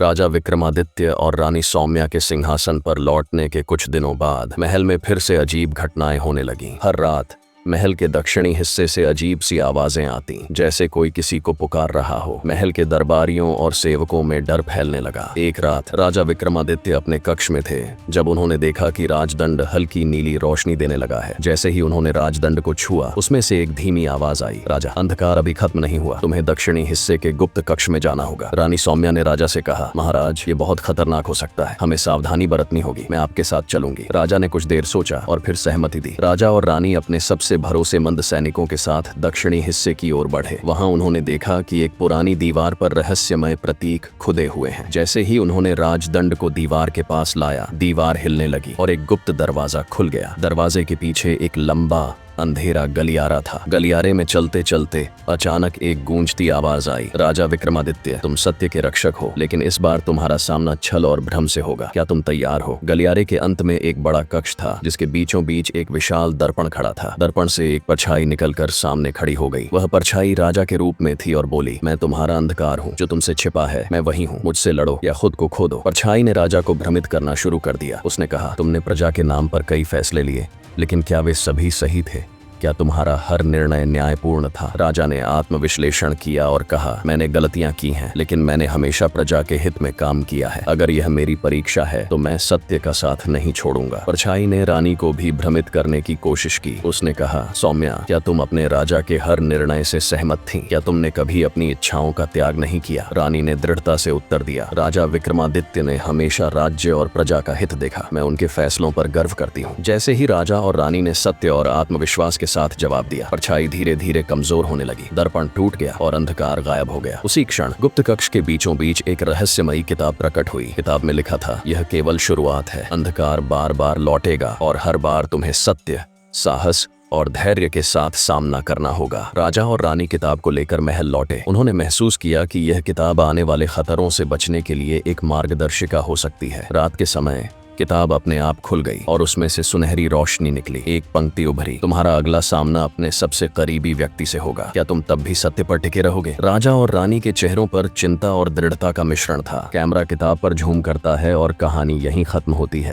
राजा विक्रमादित्य और रानी सौम्या के सिंहासन पर लौटने के कुछ दिनों बाद महल में फिर से अजीब घटनाएं होने लगीं। हर रात महल के दक्षिणी हिस्से से अजीब सी आवाजें आती, जैसे कोई किसी को पुकार रहा हो। महल के दरबारियों और सेवकों में डर फैलने लगा। एक रात राजा विक्रमादित्य अपने कक्ष में थे जब उन्होंने देखा कि राजदंड हल्की नीली रोशनी देने लगा है। जैसे ही उन्होंने राजदंड को छुआ, उसमें से एक धीमी आवाज आई, राजा, अंधकार अभी खत्म नहीं हुआ, तुम्हें दक्षिणी हिस्से के गुप्त कक्ष में जाना होगा। रानी सौम्या ने राजा से कहा, महाराज, ये बहुत खतरनाक हो सकता है, हमें सावधानी बरतनी होगी, मैं आपके साथ चलूंगी। राजा ने कुछ देर सोचा और फिर सहमति दी। राजा और रानी अपने सबसे भरोसेमंद सैनिकों के साथ दक्षिणी हिस्से की ओर बढ़े। वहां उन्होंने देखा कि एक पुरानी दीवार पर रहस्यमय प्रतीक खुदे हुए हैं। जैसे ही उन्होंने राजदंड को दीवार के पास लाया, दीवार हिलने लगी और एक गुप्त दरवाजा खुल गया। दरवाजे के पीछे एक लंबा अंधेरा गलियारा था। गलियारे में चलते चलते अचानक एक गूंजती आवाज आई, राजा विक्रमादित्य, तुम सत्य के रक्षक हो, लेकिन इस बार तुम्हारा सामना छल और भ्रम से होगा। क्या तुम तैयार हो? गलियारे के अंत में एक बड़ा कक्ष था, जिसके बीचों बीच एक विशाल दर्पण खड़ा था। दर्पण से एक परछाई निकलकर सामने खड़ी हो गई। वह परछाई राजा के रूप में थी और बोली, मैं तुम्हारा अंधकार हूँ, जो तुमसे छिपा है, मैं वही हूँ, मुझसे लड़ो या खुद को खो दो। परछाई ने राजा को भ्रमित करना शुरू कर दिया। उसने कहा, तुमने प्रजा के नाम पर कई फैसले लिए, लेकिन क्या वे सभी सही थे? क्या तुम्हारा हर निर्णय न्यायपूर्ण था? राजा ने आत्मविश्लेषण किया और कहा, मैंने गलतियां की हैं, लेकिन मैंने हमेशा प्रजा के हित में काम किया है। अगर यह मेरी परीक्षा है तो मैं सत्य का साथ नहीं छोड़ूंगा। परछाई ने रानी को भी भ्रमित करने की कोशिश की। उसने कहा, सौम्या, क्या तुम अपने राजा के हर निर्णय से सहमत थी? क्या तुमने कभी अपनी इच्छाओं का त्याग नहीं किया? रानी ने दृढ़ता से उत्तर दिया, राजा विक्रमादित्य ने हमेशा राज्य और प्रजा का हित देखा, मैं उनके फैसलों पर गर्व करती हूँ। जैसे ही राजा और रानी ने सत्य और आत्मविश्वास के साथ जवाब दिया, परछाई धीरे धीरे कमजोर होने लगी। दर्पण टूट गया और अंधकार गायब हो गया। उसी क्षण गुप्त कक्ष के बीचों बीच एक रहस्यमयी किताब प्रकट हुई। किताब में लिखा था, यह केवल शुरुआत है, अंधकार बार बार लौटेगा और हर बार तुम्हें सत्य, साहस और धैर्य के साथ सामना करना होगा। राजा और रानी किताब को लेकर महल लौटे। उन्होंने महसूस किया कि यह किताब आने वाले खतरों से बचने के लिए एक मार्गदर्शिका हो सकती है। रात के समय किताब अपने आप खुल गई और उसमें से सुनहरी रोशनी निकली। एक पंक्ति उभरी, तुम्हारा अगला सामना अपने सबसे करीबी व्यक्ति से होगा, क्या तुम तब भी सत्य पर टिके रहोगे? राजा और रानी के चेहरों पर चिंता और दृढ़ता का मिश्रण था। कैमरा किताब पर झूम करता है और कहानी यहीं खत्म होती है।